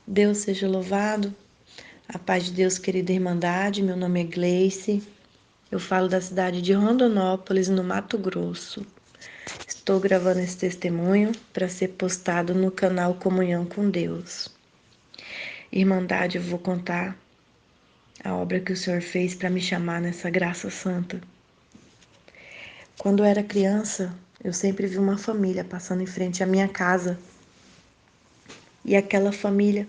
Deus seja louvado. A paz de Deus, querida Irmandade. Meu nome é Gleice. Eu falo da cidade de Rondonópolis, no Mato Grosso. Estou gravando esse testemunho para ser postado no canal Comunhão com Deus. Irmandade, eu vou contar a obra que o Senhor fez para me chamar nessa graça santa. Quando eu era criança, eu sempre vi uma família passando em frente à minha casa. E aquela família,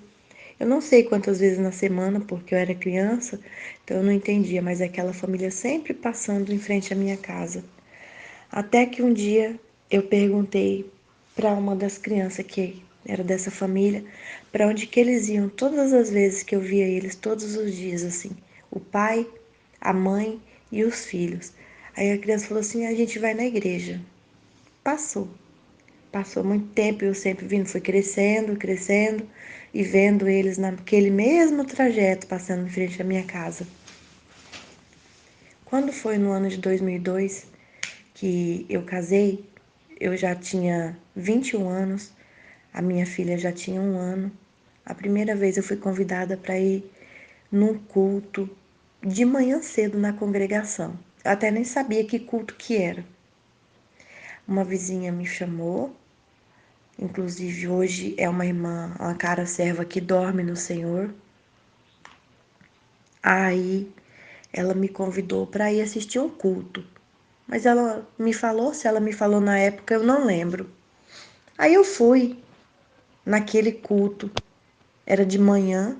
eu não sei quantas vezes na semana, porque eu era criança, então eu não entendia, mas aquela família sempre passando em frente à minha casa. Até que um dia eu perguntei para uma das crianças que era dessa família, para onde que eles iam todas as vezes que eu via eles, todos os dias, assim, o pai, a mãe e os filhos. Aí a criança falou assim: a gente vai na igreja. Passou. Passou muito tempo e eu sempre vindo, foi crescendo, crescendo e vendo eles naquele mesmo trajeto passando em frente à minha casa. Quando foi no ano de 2002 que eu casei, eu já tinha 21 anos, a minha filha já tinha 1 ano. A primeira vez eu fui convidada para ir num culto de manhã cedo na congregação. Eu até nem sabia que culto que era. Uma vizinha me chamou. Inclusive, hoje é uma irmã, uma cara serva que dorme no Senhor. Aí ela me convidou para ir assistir um culto. Mas ela me falou, se ela me falou na época, eu não lembro. Aí eu fui naquele culto. Era de manhã.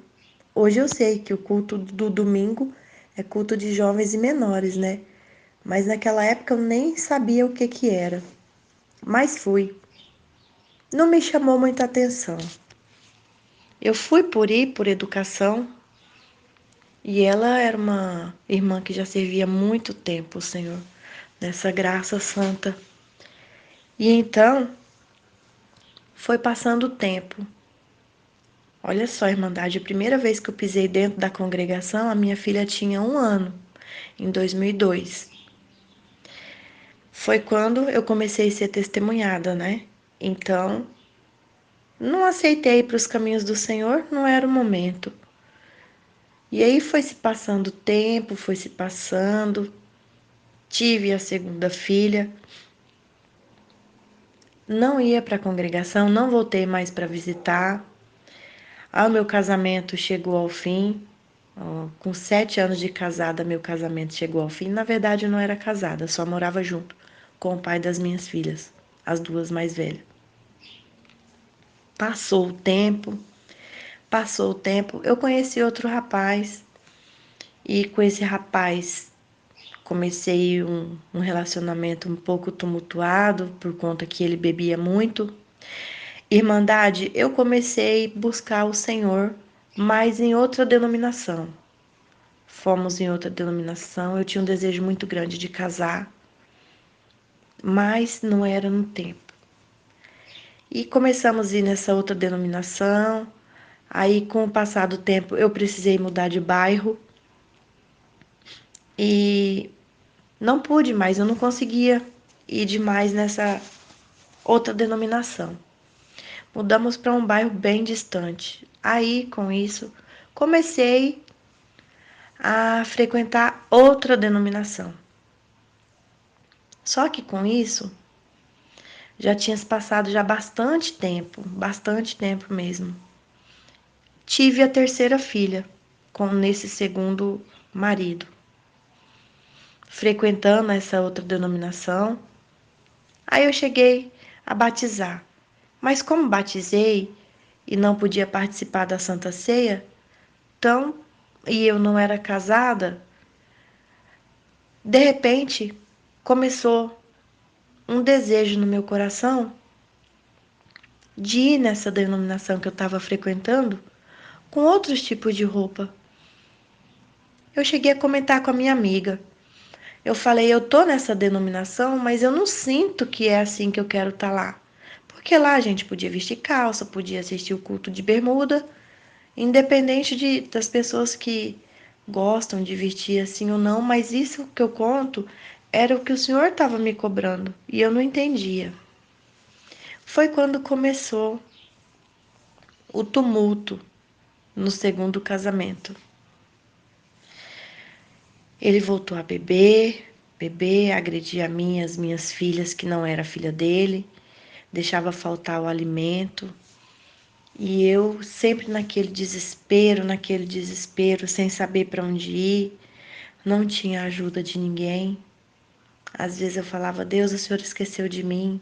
Hoje eu sei que o culto do domingo é culto de jovens e menores, né? Mas naquela época eu nem sabia o que que era. Mas fui. Não me chamou muita atenção. Eu fui por ir, por educação. E ela era uma irmã que já servia há muito tempo o Senhor, nessa graça santa. E então, foi passando o tempo. Olha só, Irmandade, a primeira vez que eu pisei dentro da congregação, a minha filha tinha 1 ano, em 2002. Foi quando eu comecei a ser testemunhada, né? Então, não aceitei para os caminhos do Senhor, não era o momento. E aí foi se passando o tempo, foi se passando. Tive a segunda filha. Não ia para a congregação, não voltei mais para visitar. O meu casamento chegou ao fim. Com 7 anos de casada, meu casamento chegou ao fim. Na verdade, eu não era casada, só morava junto com o pai das minhas filhas, as duas mais velhas. Passou o tempo, passou o tempo. Eu conheci outro rapaz e com esse rapaz comecei um relacionamento um pouco tumultuado por conta que ele bebia muito. Irmandade, eu comecei a buscar o Senhor, mas em outra denominação. Fomos em outra denominação. Eu tinha um desejo muito grande de casar, mas não era no tempo. E começamos a ir nessa outra denominação. Aí, com o passar do tempo, eu precisei mudar de bairro e não pude mais, eu não conseguia ir demais nessa outra denominação. Mudamos para um bairro bem distante. Aí, com isso, comecei a frequentar outra denominação. Só que com isso, já tinha se passado já bastante tempo mesmo. Tive a terceira filha com nesse segundo marido, frequentando essa outra denominação. Aí eu cheguei a batizar. Mas como batizei e não podia participar da Santa Ceia, então, e eu não era casada, de repente começou um desejo no meu coração de ir nessa denominação que eu estava frequentando com outros tipos de roupa. Eu cheguei a comentar com a minha amiga. Eu falei, eu tô nessa denominação, mas eu não sinto que é assim que eu quero estar lá. Porque lá a gente podia vestir calça, podia assistir o culto de bermuda, independente das pessoas que gostam de vestir assim ou não, mas isso que eu conto era o que o Senhor estava me cobrando e eu não entendia. Foi quando começou o tumulto. no segundo casamento. Ele voltou a beber, agredia as minhas filhas, que não era filha dele, deixava faltar o alimento. E eu sempre naquele desespero, sem saber para onde ir, não tinha ajuda de ninguém. Às vezes eu falava, Deus, o Senhor esqueceu de mim.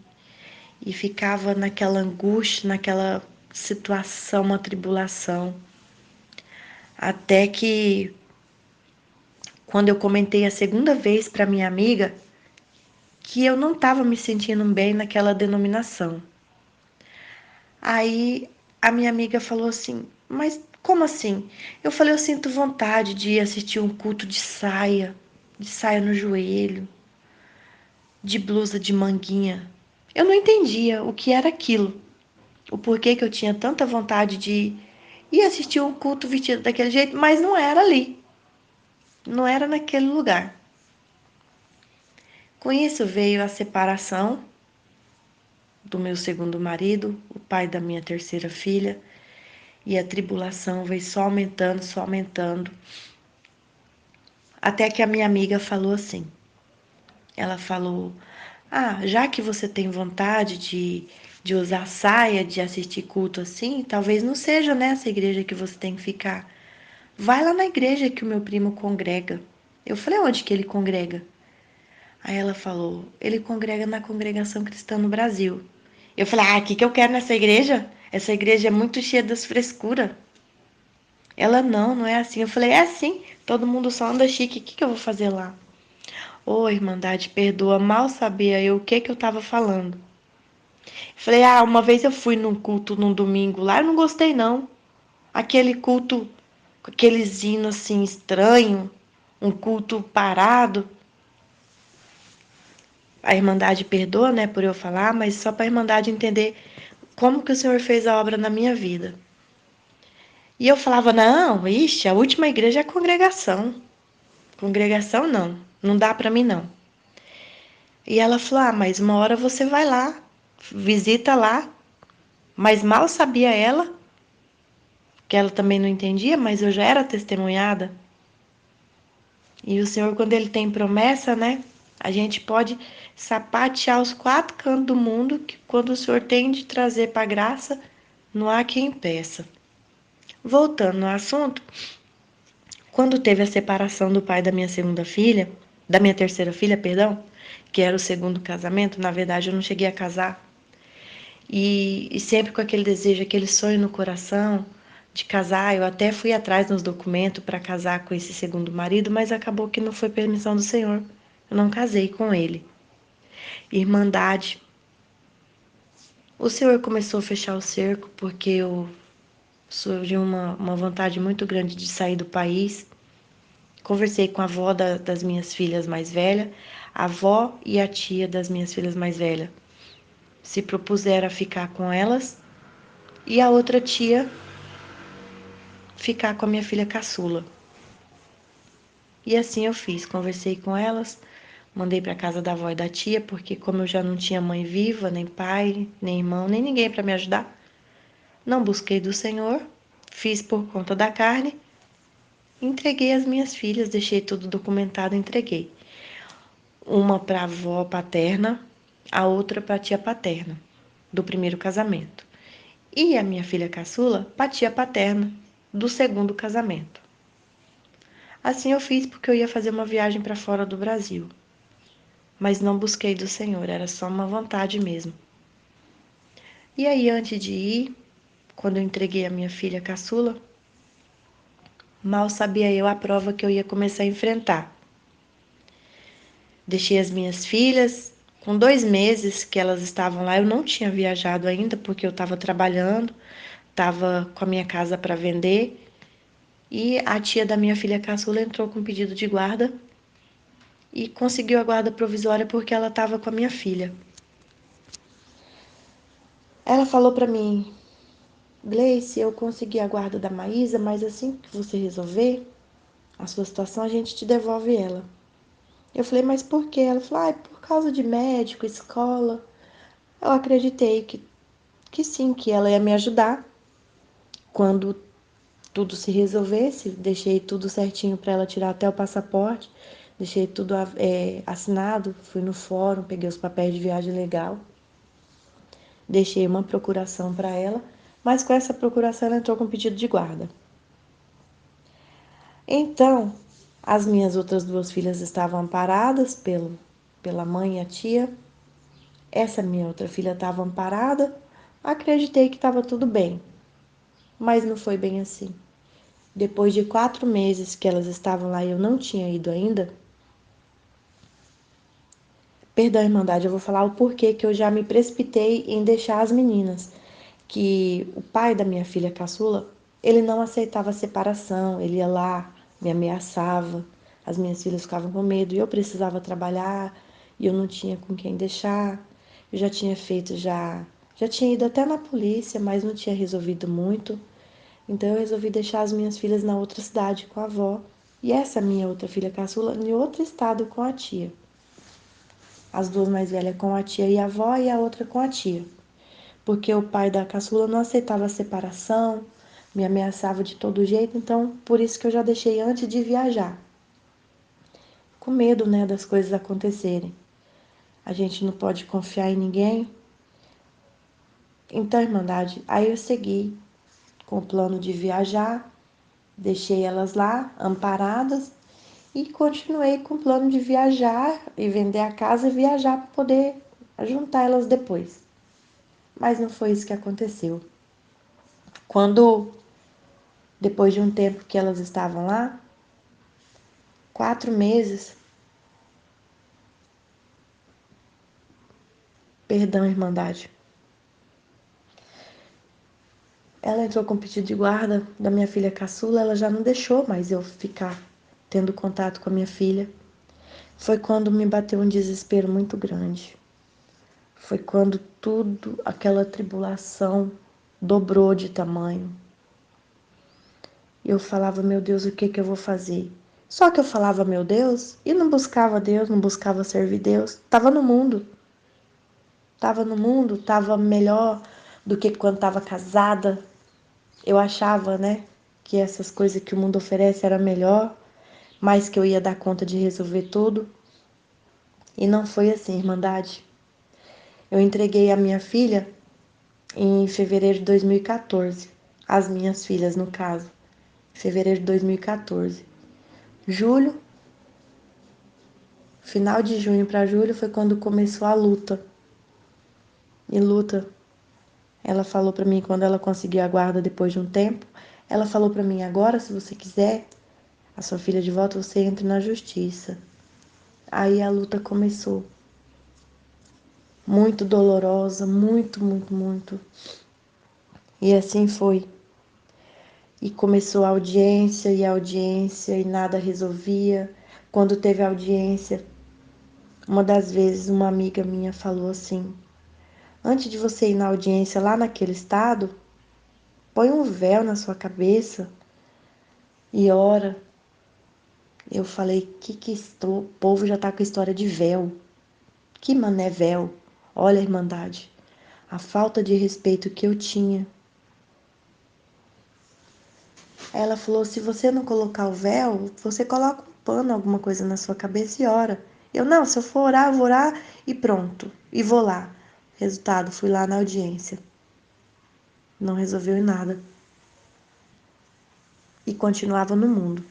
E ficava naquela angústia, naquela situação, uma tribulação. Até que, quando eu comentei a segunda vez para minha amiga, que eu não estava me sentindo bem naquela denominação. Aí a minha amiga falou assim, mas como assim? Eu falei, eu sinto vontade de assistir um culto de saia no joelho, de blusa de manguinha. Eu não entendia o que era aquilo, o porquê que eu tinha tanta vontade de ir assistir um culto vestido daquele jeito, mas não era ali, não era naquele lugar. Com isso veio a separação do meu segundo marido, o pai da minha terceira filha, e a tribulação veio só aumentando, até que a minha amiga falou assim, ela falou, já que você tem vontade de usar saia, de assistir culto assim, talvez não seja nessa igreja que você tem que ficar. Vai lá na igreja que o meu primo congrega. Eu falei, onde que ele congrega? Aí ela falou, ele congrega na Congregação Cristã no Brasil. Eu falei, o que que eu quero nessa igreja? Essa igreja é muito cheia das frescuras. Ela, não é assim. Eu falei, é assim, todo mundo só anda chique, o que que eu vou fazer lá? Ô, Irmandade, perdoa, mal sabia eu o que que eu tava falando. Falei, uma vez eu fui num culto num domingo lá, eu não gostei não. Aquele culto, com aqueles hinos assim estranho, um culto parado. A Irmandade perdoa, né, por eu falar, mas só para a Irmandade entender como que o Senhor fez a obra na minha vida. E eu falava, não, ixi, a última igreja é a congregação. Congregação não, não dá para mim não. E ela falou, mas uma hora você vai lá, visita lá. Mas mal sabia ela, que ela também não entendia, mas eu já era testemunhada. E o Senhor, quando Ele tem promessa, né? A gente pode sapatear os quatro cantos do mundo, que quando o Senhor tem de trazer para a graça, não há quem impeça. Voltando no assunto, quando teve a separação do pai da minha segunda filha, da minha terceira filha, perdão, que era o segundo casamento, na verdade eu não cheguei a casar, e sempre com aquele desejo, aquele sonho no coração de casar. Eu até fui atrás nos documentos para casar com esse segundo marido, mas acabou que não foi permissão do Senhor. Eu não casei com ele. Irmandade. O Senhor começou a fechar o cerco porque eu surgiu uma vontade muito grande de sair do país. Conversei com a avó das minhas filhas mais velhas, a avó e a tia das minhas filhas mais velhas. Se propuseram a ficar com elas e a outra tia ficar com a minha filha caçula. E assim eu fiz, conversei com elas, mandei para casa da avó e da tia, porque como eu já não tinha mãe viva, nem pai, nem irmão, nem ninguém para me ajudar, não busquei do Senhor, fiz por conta da carne, entreguei as minhas filhas, deixei tudo documentado, entreguei. Uma para a avó paterna, a outra para a tia paterna, do primeiro casamento. E a minha filha caçula para a tia paterna, do segundo casamento. Assim eu fiz porque eu ia fazer uma viagem para fora do Brasil. Mas não busquei do Senhor, era só uma vontade mesmo. E aí, antes de ir, quando eu entreguei a minha filha caçula, mal sabia eu a prova que eu ia começar a enfrentar. Deixei as minhas filhas, com 2 meses que elas estavam lá, eu não tinha viajado ainda, porque eu estava trabalhando, estava com a minha casa para vender, e a tia da minha filha caçula entrou com pedido de guarda e conseguiu a guarda provisória porque ela estava com a minha filha. Ela falou para mim, Gleice, eu consegui a guarda da Maísa, mas assim que você resolver a sua situação, a gente te devolve ela. Eu falei, mas por quê? Ela falou, por causa de médico, escola. Eu acreditei que sim, que ela ia me ajudar quando tudo se resolvesse, deixei tudo certinho para ela tirar até o passaporte, deixei tudo assinado, fui no fórum, peguei os papéis de viagem legal, deixei uma procuração para ela, mas com essa procuração ela entrou com pedido de guarda. Então, as minhas outras duas filhas estavam amparadas pela mãe e a tia. Essa minha outra filha estava amparada, acreditei que estava tudo bem, mas não foi bem assim. Depois de 4 meses que elas estavam lá e eu não tinha ido ainda, perdão, Irmandade, eu vou falar o porquê que eu já me precipitei em deixar as meninas, que o pai da minha filha caçula, ele não aceitava a separação, ele ia lá, me ameaçava, as minhas filhas ficavam com medo e eu precisava trabalhar e eu não tinha com quem deixar. Eu já tinha feito, já tinha ido até na polícia, mas não tinha resolvido muito. Então eu resolvi deixar as minhas filhas na outra cidade com a avó e essa minha outra filha caçula em outro estado com a tia. As duas mais velhas com a tia e a avó e a outra com a tia. Porque o pai da caçula não aceitava a separação, me ameaçava de todo jeito, então por isso que eu já deixei antes de viajar. Com medo, né, das coisas acontecerem. A gente não pode confiar em ninguém. Então, Irmandade, aí eu segui com o plano de viajar, deixei elas lá, amparadas, e continuei com o plano de viajar e vender a casa e viajar para poder juntar elas depois. Mas não foi isso que aconteceu. Quando, depois de um tempo que elas estavam lá, 4 meses, perdão, Irmandade, ela entrou com pedido de guarda da minha filha caçula, ela já não deixou mais eu ficar tendo contato com a minha filha. Foi quando me bateu um desespero muito grande. Foi quando tudo, aquela tribulação dobrou de tamanho. Eu falava, meu Deus, o que que eu vou fazer? Só que eu falava, meu Deus, e não buscava Deus, não buscava servir Deus. Tava no mundo. Tava no mundo, tava melhor do que quando tava casada. Eu achava, né, que essas coisas que o mundo oferece era melhor, mas que eu ia dar conta de resolver tudo. E não foi assim, Irmandade. Eu entreguei a minha filha em fevereiro de 2014. As minhas filhas, no caso. Fevereiro de 2014. Julho, final de junho para julho foi quando começou a luta. E luta, ela falou para mim quando ela conseguiu a guarda depois de um tempo, ela falou para mim agora, se você quiser a sua filha de volta, você entra na justiça. Aí a luta começou. Muito dolorosa, muito, muito, muito. E assim foi. E começou a audiência, e nada resolvia. Quando teve audiência, uma das vezes uma amiga minha falou assim: antes de você ir na audiência lá naquele estado, põe um véu na sua cabeça e ora. Eu falei, o povo já tá com história de véu. Que mané véu? Olha, Irmandade, a falta de respeito que eu tinha. Ela falou, se você não colocar o véu, você coloca um pano, alguma coisa na sua cabeça e ora. Eu, não, se eu for orar, eu vou orar e pronto. E vou lá. Resultado, fui lá na audiência. Não resolveu em nada. E continuava no mundo.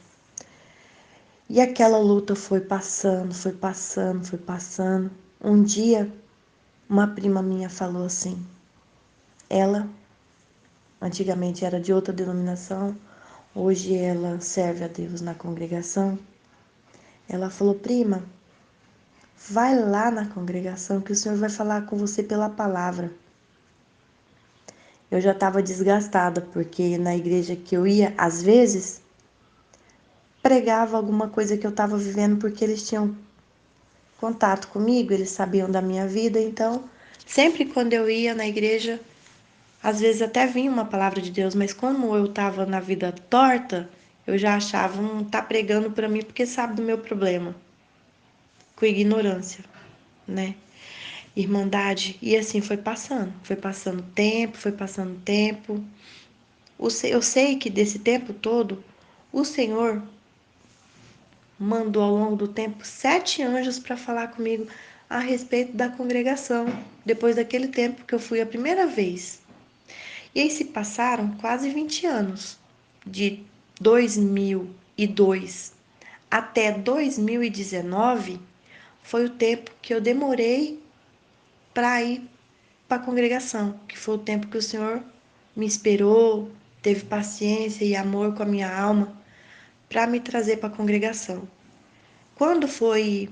E aquela luta foi passando, foi passando, foi passando. Um dia, uma prima minha falou assim, ela antigamente era de outra denominação, hoje ela serve a Deus na congregação. Ela falou, prima, vai lá na congregação que o Senhor vai falar com você pela palavra. Eu já estava desgastada, porque na igreja que eu ia, às vezes, pregava alguma coisa que eu estava vivendo, porque eles tinham contato comigo, eles sabiam da minha vida, então, sempre quando eu ia na igreja, às vezes até vinha uma palavra de Deus, mas como eu estava na vida torta, eu já achava, tá pregando para mim porque sabe do meu problema, com ignorância, né? Irmandade, e assim foi passando tempo, foi passando tempo. Eu sei que desse tempo todo, o Senhor mandou ao longo do tempo 7 anjos para falar comigo a respeito da congregação, depois daquele tempo que eu fui a primeira vez. E aí se passaram quase 20 anos, de 2002 até 2019, foi o tempo que eu demorei para ir para a congregação, que foi o tempo que o Senhor me esperou, teve paciência e amor com a minha alma para me trazer para a congregação. Quando foi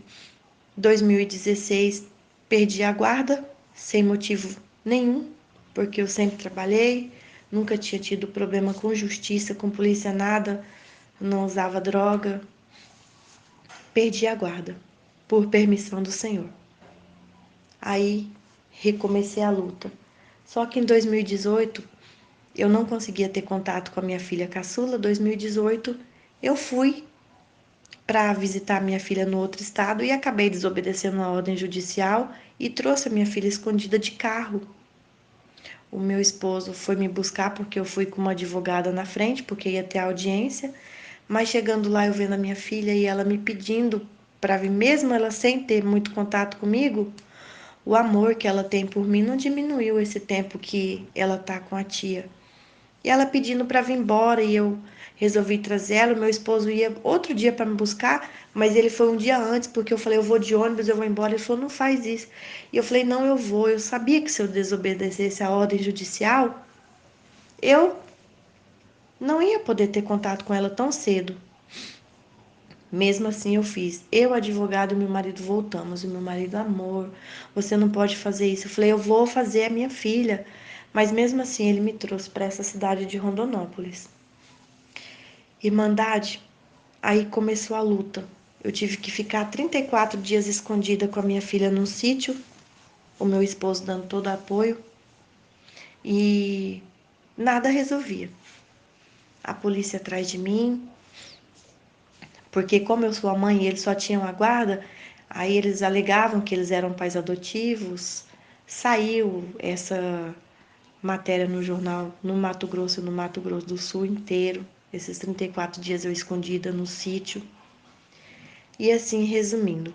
2016, perdi a guarda sem motivo nenhum, porque eu sempre trabalhei, nunca tinha tido problema com justiça, com polícia, nada, não usava droga. Perdi a guarda por permissão do Senhor. Aí recomecei a luta. Só que em 2018 eu não conseguia ter contato com a minha filha caçula. 2018 eu fui para visitar minha filha no outro estado e acabei desobedecendo a ordem judicial e trouxe a minha filha escondida de carro. O meu esposo foi me buscar porque eu fui com uma advogada na frente, porque ia ter audiência, mas chegando lá eu vendo a minha filha e ela me pedindo para vir, mesmo ela sem ter muito contato comigo, o amor que ela tem por mim não diminuiu esse tempo que ela tá com a tia. E ela pedindo para vir embora e eu resolvi trazer ela. O meu esposo ia outro dia para me buscar, mas ele foi um dia antes, porque eu falei, eu vou de ônibus, eu vou embora. Ele falou, não faz isso. E eu falei, não, eu vou. Eu sabia que se eu desobedecesse a ordem judicial, eu não ia poder ter contato com ela tão cedo. Mesmo assim eu fiz. Eu, advogado, e meu marido voltamos. E meu marido, amor, você não pode fazer isso. Eu falei, eu vou fazer a minha filha. Mas mesmo assim ele me trouxe para essa cidade de Rondonópolis. Irmandade, aí começou a luta. Eu tive que ficar 34 dias escondida com a minha filha num sítio, o meu esposo dando todo apoio, e nada resolvia. A polícia atrás de mim, porque como eu sou a mãe e eles só tinham a guarda, aí eles alegavam que eles eram pais adotivos. Saiu essa matéria no jornal no Mato Grosso, no Mato Grosso do Sul inteiro. Esses 34 dias eu escondida no sítio. E assim, resumindo,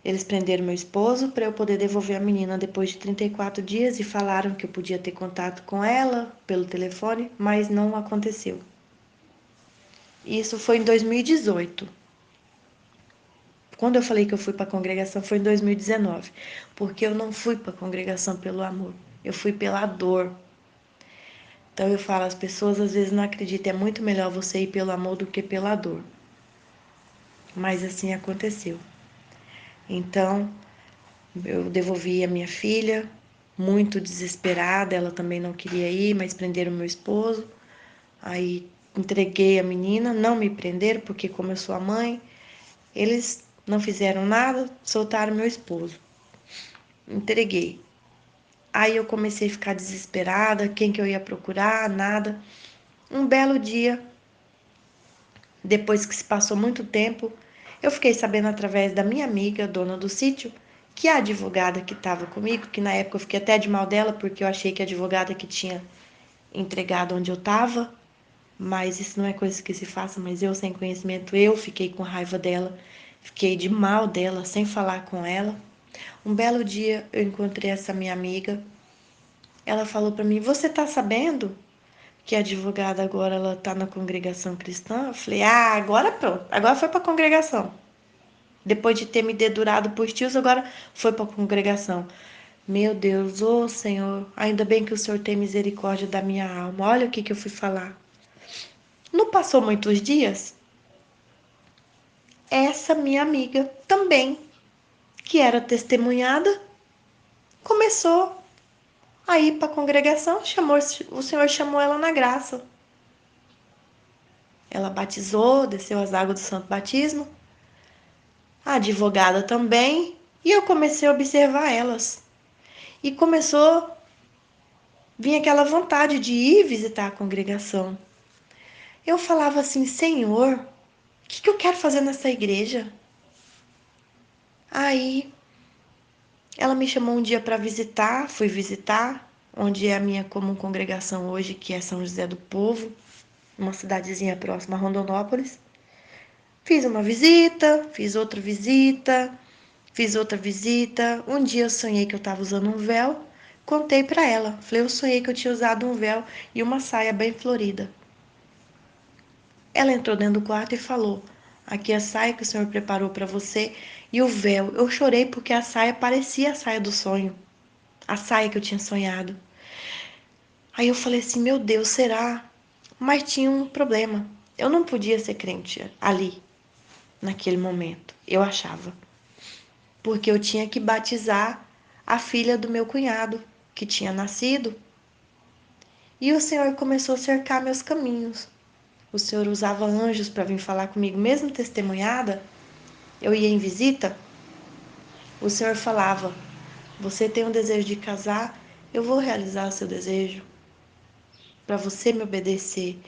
eles prenderam meu esposo para eu poder devolver a menina depois de 34 dias e falaram que eu podia ter contato com ela pelo telefone, mas não aconteceu. Isso foi em 2018. Quando eu falei que eu fui para a congregação foi em 2019, porque eu não fui para a congregação pelo amor, eu fui pela dor. Então eu falo, as pessoas às vezes não acreditam, é muito melhor você ir pelo amor do que pela dor. Mas assim aconteceu. Então, eu devolvi a minha filha, muito desesperada, ela também não queria ir, mas prenderam meu esposo. Aí entreguei a menina, não me prenderam, porque como eu sou a mãe, eles não fizeram nada, soltaram meu esposo. Entreguei. Aí eu comecei a ficar desesperada, quem que eu ia procurar, nada. Um belo dia, depois que se passou muito tempo, eu fiquei sabendo através da minha amiga, dona do sítio, que a advogada que estava comigo, que na época eu fiquei até de mal dela, porque eu achei que a advogada que tinha entregado onde eu estava, mas isso não é coisa que se faça, mas eu sem conhecimento, eu fiquei com raiva dela, fiquei de mal dela, sem falar com ela. Um belo dia eu encontrei essa minha amiga, ela falou para mim, você tá sabendo que a advogada agora ela tá na congregação cristã? Eu falei, ah, agora pronto, agora foi para a congregação. Depois de ter me dedurado por tios, agora foi para a congregação. Meu Deus, ô Senhor, ainda bem que o Senhor tem misericórdia da minha alma. Olha o que eu fui falar. Não passou muitos dias, essa minha amiga também, que era testemunhada, começou a ir para a congregação, o Senhor chamou ela na graça. Ela batizou, desceu as águas do santo batismo, a advogada também, e eu comecei a observar elas. E começou vinha aquela vontade de ir visitar a congregação. Eu falava assim, Senhor, o que eu quero fazer nessa igreja? Aí ela me chamou um dia para visitar, fui visitar. onde é a minha comum congregação hoje, que é São José do Povo, uma cidadezinha próxima a Rondonópolis. Fiz uma visita, fiz outra visita, fiz outra visita. Um dia eu sonhei que eu estava usando um véu, contei para ela. Falei, eu sonhei que eu tinha usado um véu e uma saia bem florida. Ela entrou dentro do quarto e falou, aqui é a saia que o senhor preparou para você e o véu. Eu chorei porque a saia parecia a saia do sonho, a saia que eu tinha sonhado. Aí eu falei assim, meu Deus, será? Mas tinha um problema. Eu não podia ser crente ali, naquele momento, eu achava. Porque eu tinha que batizar a filha do meu cunhado, que tinha nascido. E o Senhor começou a cercar meus caminhos. O Senhor usava anjos para vir falar comigo, mesmo testemunhada. Eu ia em visita, o Senhor falava: você tem um desejo de casar, eu vou realizar o seu desejo, para você me obedecer.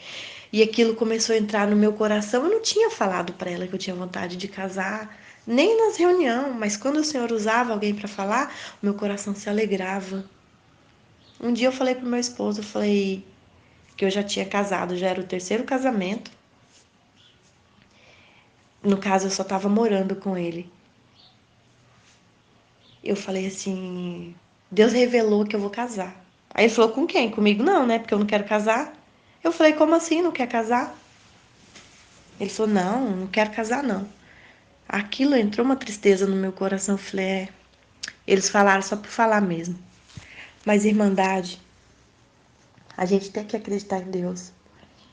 E aquilo começou a entrar no meu coração. Eu não tinha falado para ela que eu tinha vontade de casar, nem nas reuniões, mas quando o Senhor usava alguém para falar, o meu coração se alegrava. Um dia eu falei pro meu esposo, eu falei que eu já tinha casado, já era o terceiro casamento. No caso, eu só estava morando com ele. Eu falei assim, Deus revelou que eu vou casar. Aí ele falou, com quem? Comigo não, né? Porque eu não quero casar. Eu falei, como assim não quer casar? Ele falou, não, não quero casar não. Aquilo entrou uma tristeza no meu coração. Eu falei, eles falaram só por falar mesmo. Mas irmandade, a gente tem que acreditar em Deus.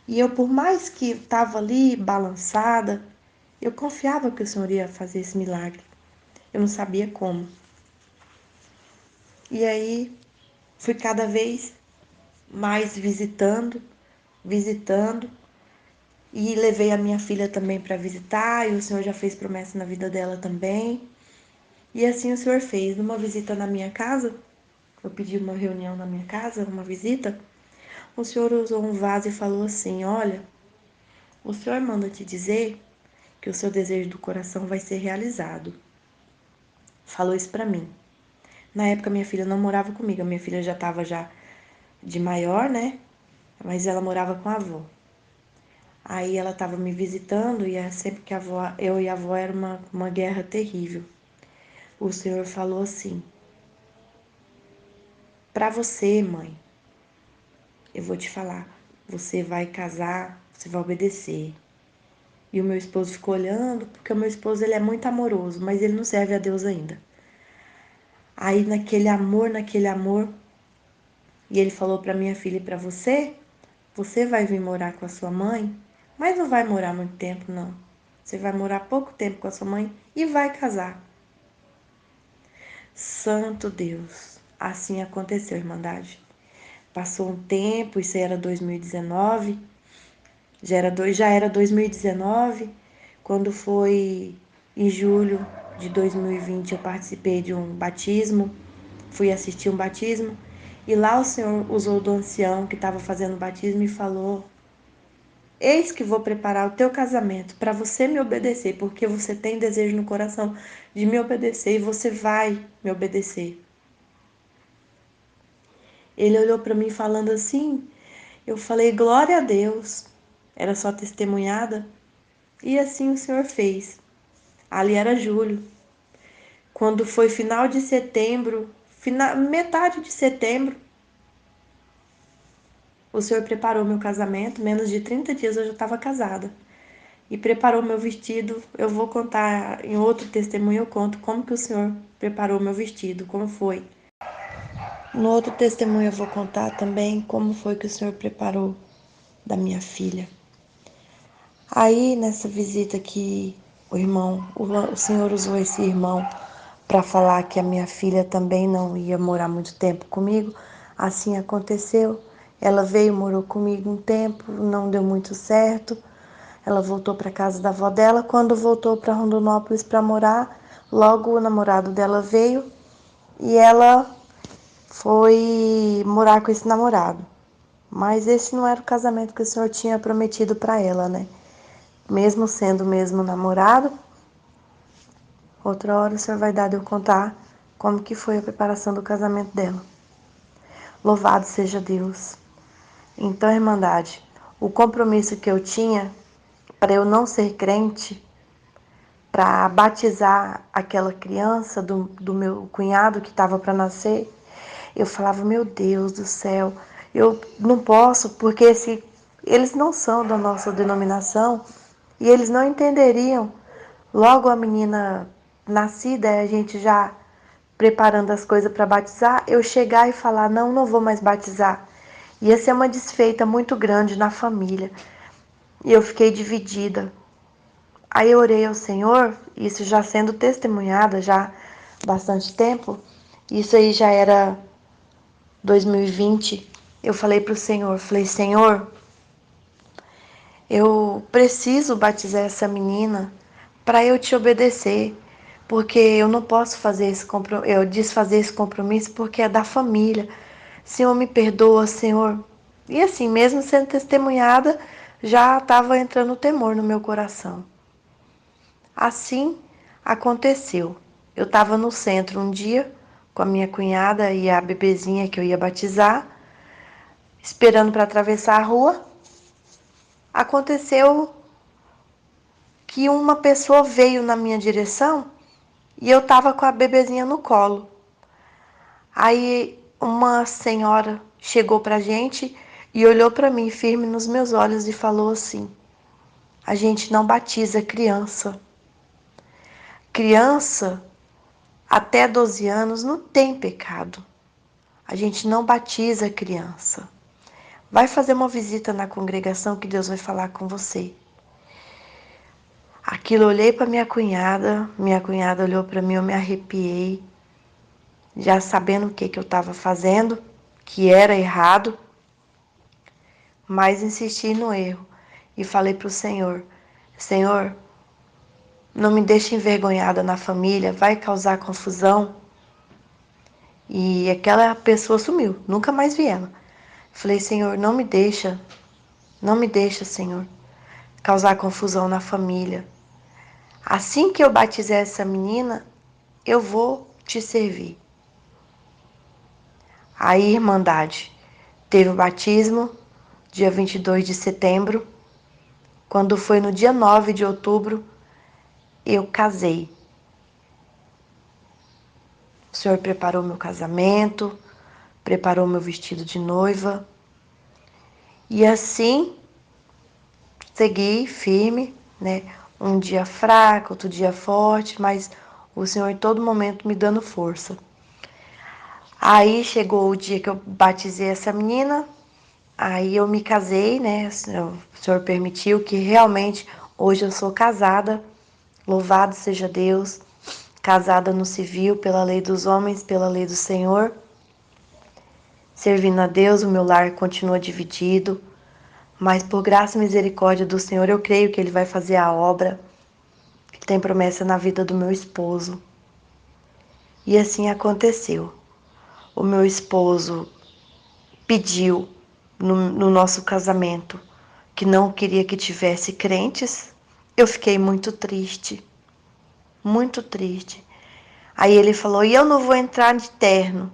E eu, por mais que estava ali balançada, eu confiava que o Senhor ia fazer esse milagre. Eu não sabia como. E aí fui cada vez mais visitando, visitando. E levei a minha filha também para visitar, e o Senhor já fez promessa na vida dela também. E assim o Senhor fez. Numa visita na minha casa, eu pedi uma reunião na minha casa, uma visita, o Senhor usou um vaso e falou assim: olha, o Senhor manda te dizer que o seu desejo do coração vai ser realizado. Falou isso para mim. Na época minha filha não morava comigo, a minha filha já estava já de maior, né? Mas ela morava com a avó. Aí ela estava me visitando e sempre que a avó, eu e a avó era uma guerra terrível. O Senhor falou assim: para você, mãe, eu vou te falar, você vai casar, você vai obedecer. E o meu esposo ficou olhando, porque o meu esposo ele é muito amoroso, mas ele não serve a Deus ainda. Aí naquele amor, e ele falou para minha filha e para você, você vai vir morar com a sua mãe, mas não vai morar muito tempo não. Você vai morar pouco tempo com a sua mãe e vai casar. Santo Deus, assim aconteceu, irmandade. Passou um tempo, isso era 2019, já era 2019, quando foi em julho de 2020 eu participei de um batismo, fui assistir um batismo, e lá o Senhor usou do ancião que estava fazendo o batismo e falou: eis que vou preparar o teu casamento para você me obedecer, porque você tem desejo no coração de me obedecer e você vai me obedecer. Ele olhou para mim falando assim, eu falei, glória a Deus. Era só testemunhada. E assim o Senhor fez. Ali era julho. Quando foi final de setembro, metade de setembro, o Senhor preparou meu casamento. Menos de 30 dias eu já estava casada. E preparou meu vestido. Eu vou contar em outro testemunho, eu conto como que o Senhor preparou meu vestido, como foi. No outro testemunho eu vou contar também como foi que o Senhor preparou da minha filha. Aí nessa visita que o Senhor usou esse irmão para falar que a minha filha também não ia morar muito tempo comigo. Assim aconteceu. Ela veio, morou comigo um tempo, não deu muito certo. Ela voltou para casa da avó dela. Quando voltou para Rondonópolis para morar, logo o namorado dela veio e ela foi morar com esse namorado. Mas esse não era o casamento que o Senhor tinha prometido para ela, né? Mesmo sendo o mesmo namorado, outra hora o Senhor vai dar de eu contar como que foi a preparação do casamento dela. Louvado seja Deus. Então, Irmandade, o compromisso que eu tinha para eu não ser crente, para batizar aquela criança do meu cunhado que estava para nascer, eu falava, meu Deus do céu, eu não posso, porque se eles não são da nossa denominação e eles não entenderiam. Logo a menina nascida, a gente já preparando as coisas para batizar, eu chegar e falar, não, não vou mais batizar. Ia ser uma desfeita muito grande na família. E eu fiquei dividida. Aí eu orei ao Senhor, isso já sendo testemunhada já há bastante tempo. Isso aí já era 2020. Eu falei para o Senhor, falei, Senhor, eu preciso batizar essa menina para eu te obedecer, porque eu não posso fazer eu desfazer esse compromisso porque é da família. Senhor, me perdoa, Senhor. E assim, mesmo sendo testemunhada, já estava entrando temor no meu coração. Assim aconteceu. Eu estava no centro um dia com a minha cunhada e a bebezinha que eu ia batizar, esperando para atravessar a rua. Aconteceu que uma pessoa veio na minha direção e eu estava com a bebezinha no colo. Aí uma senhora chegou para a gente e olhou para mim firme nos meus olhos e falou assim: a gente não batiza criança. Criança até 12 anos não tem pecado. A gente não batiza criança. Vai fazer uma visita na congregação que Deus vai falar com você. Aquilo, eu olhei para minha cunhada olhou para mim, eu me arrepiei, já sabendo o que eu estava fazendo, que era errado, mas insisti no erro e falei para o Senhor, Senhor, não me deixe envergonhada na família, vai causar confusão. E aquela pessoa sumiu, nunca mais vi ela. Falei, Senhor, não me deixa, Senhor, causar confusão na família. Assim que eu batizar essa menina, eu vou te servir. Aí, Irmandade, teve o batismo, dia 22 de setembro. Quando foi no dia 9 de outubro, eu casei. O Senhor preparou meu casamento, preparou meu vestido de noiva. E assim, segui firme, né? Um dia fraco, outro dia forte, mas o Senhor em todo momento me dando força. Aí chegou o dia que eu batizei essa menina, aí eu me casei, né? O Senhor permitiu que realmente hoje eu sou casada, louvado seja Deus, casada no civil, pela lei dos homens, pela lei do Senhor. Servindo a Deus, o meu lar continua dividido, mas por graça e misericórdia do Senhor, eu creio que Ele vai fazer a obra que tem promessa na vida do meu esposo. E assim aconteceu. O meu esposo pediu no nosso casamento que não queria que tivesse crentes. Eu fiquei muito triste, muito triste. Aí ele falou, e eu não vou entrar de terno.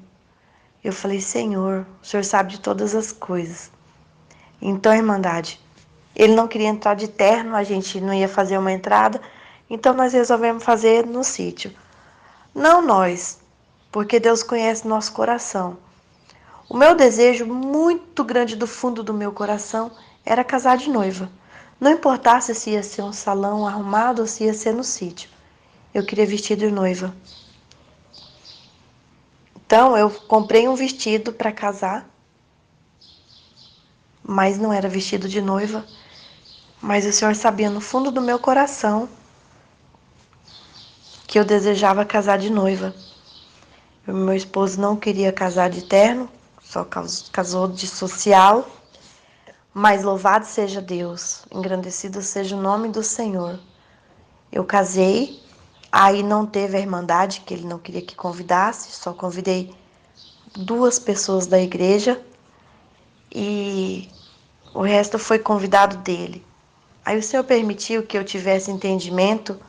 Eu falei, Senhor, o Senhor sabe de todas as coisas. Então, Irmandade, ele não queria entrar de terno, a gente não ia fazer uma entrada, então nós resolvemos fazer no sítio. Não nós, porque Deus conhece nosso coração. O meu desejo muito grande do fundo do meu coração era casar de noiva. Não importasse se ia ser um salão arrumado ou se ia ser no sítio. Eu queria vestido de noiva. Então eu comprei um vestido para casar, mas não era vestido de noiva. Mas o Senhor sabia no fundo do meu coração que eu desejava casar de noiva. Meu esposo não queria casar de terno, só casou de social. Mas louvado seja Deus, engrandecido seja o nome do Senhor. Eu casei, aí não teve a irmandade, que ele não queria que convidasse, só convidei 2 pessoas da igreja e o resto foi convidado dele. Aí o Senhor permitiu que eu tivesse entendimento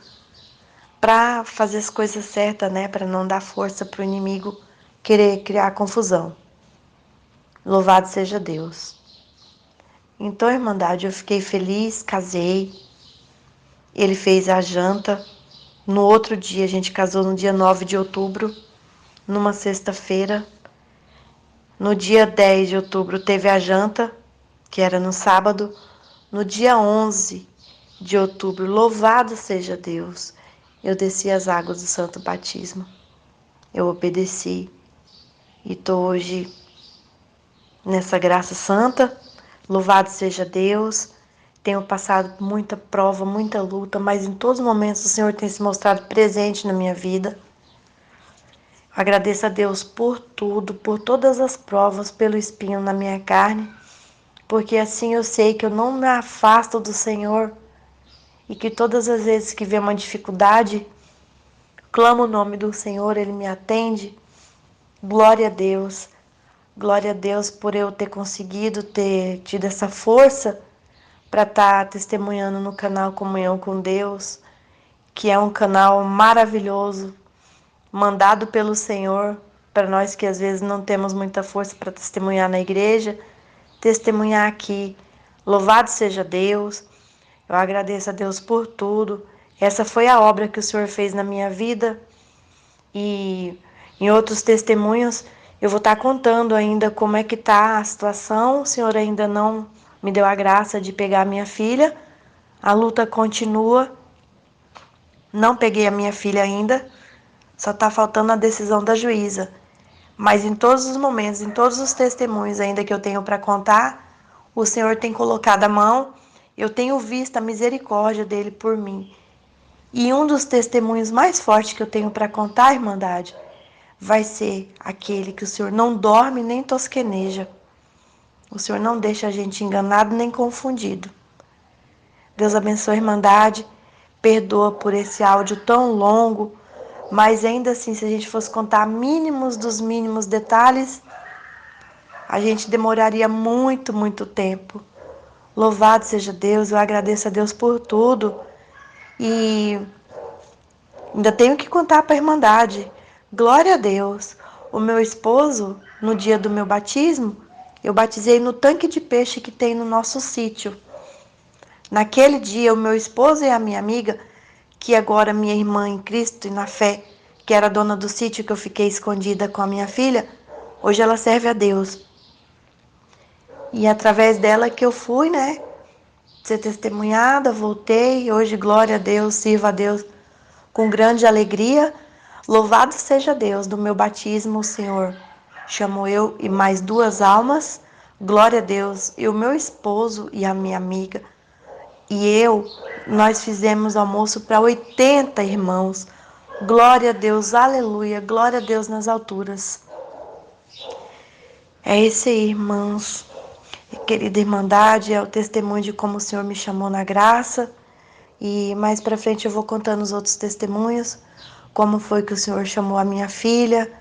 para fazer as coisas certas, né? Para não dar força para o inimigo querer criar confusão. Louvado seja Deus. Então, Irmandade, eu fiquei feliz, casei. Ele fez a janta. No outro dia, a gente casou no dia 9 de outubro, numa sexta-feira. No dia 10 de outubro teve a janta, que era no sábado. No dia 11 de outubro, louvado seja Deus, eu desci as águas do Santo Batismo. Eu obedeci e estou hoje nessa graça santa. Louvado seja Deus. Tenho passado por muita prova, muita luta, mas em todos os momentos o Senhor tem se mostrado presente na minha vida. Agradeço a Deus por tudo, por todas as provas, pelo espinho na minha carne, porque assim eu sei que eu não me afasto do Senhor e que todas as vezes que vem uma dificuldade, clamo o nome do Senhor, Ele me atende. Glória a Deus. Glória a Deus por eu ter conseguido ter tido essa força para estar testemunhando no canal Comunhão com Deus, que é um canal maravilhoso, mandado pelo Senhor, para nós que às vezes não temos muita força para testemunhar na igreja, testemunhar aqui. Louvado seja Deus, eu agradeço a Deus por tudo. Essa foi a obra que o Senhor fez na minha vida e em outros testemunhos eu vou estar contando ainda como é que está a situação. O Senhor ainda não me deu a graça de pegar a minha filha, a luta continua, não peguei a minha filha ainda, só está faltando a decisão da juíza. Mas em todos os momentos, em todos os testemunhos ainda que eu tenho para contar, o Senhor tem colocado a mão, eu tenho visto a misericórdia dele por mim. E um dos testemunhos mais fortes que eu tenho para contar, Irmandade, vai ser aquele que o Senhor não dorme nem tosqueneja. O Senhor não deixa a gente enganado nem confundido. Deus abençoe a Irmandade, perdoa por esse áudio tão longo, mas ainda assim, se a gente fosse contar mínimos dos mínimos detalhes, a gente demoraria muito, muito tempo. Louvado seja Deus, eu agradeço a Deus por tudo. E ainda tenho que contar para a Irmandade. Glória a Deus. O meu esposo, no dia do meu batismo, eu batizei no tanque de peixe que tem no nosso sítio. Naquele dia, o meu esposo e a minha amiga, que agora minha irmã em Cristo e na fé, que era dona do sítio que eu fiquei escondida com a minha filha, hoje ela serve a Deus. E através dela que eu fui, né, ser testemunhada, voltei. Hoje, glória a Deus, sirvo a Deus com grande alegria. Louvado seja Deus, do meu batismo o Senhor chamou eu e mais 2 almas. Glória a Deus. E o meu esposo e a minha amiga e eu, nós fizemos almoço para 80 irmãos. Glória a Deus, aleluia, glória a Deus nas alturas. É esse aí, irmãos. Querida Irmandade, é o testemunho de como o Senhor me chamou na graça. E mais para frente eu vou contando os outros testemunhos. Como foi que o Senhor chamou a minha filha.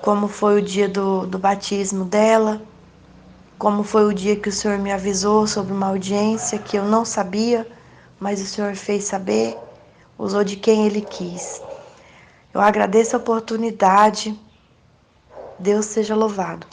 Como foi o dia do batismo dela. Como foi o dia que o Senhor me avisou sobre uma audiência que eu não sabia, mas o Senhor fez saber, usou de quem Ele quis. Eu agradeço a oportunidade. Deus seja louvado.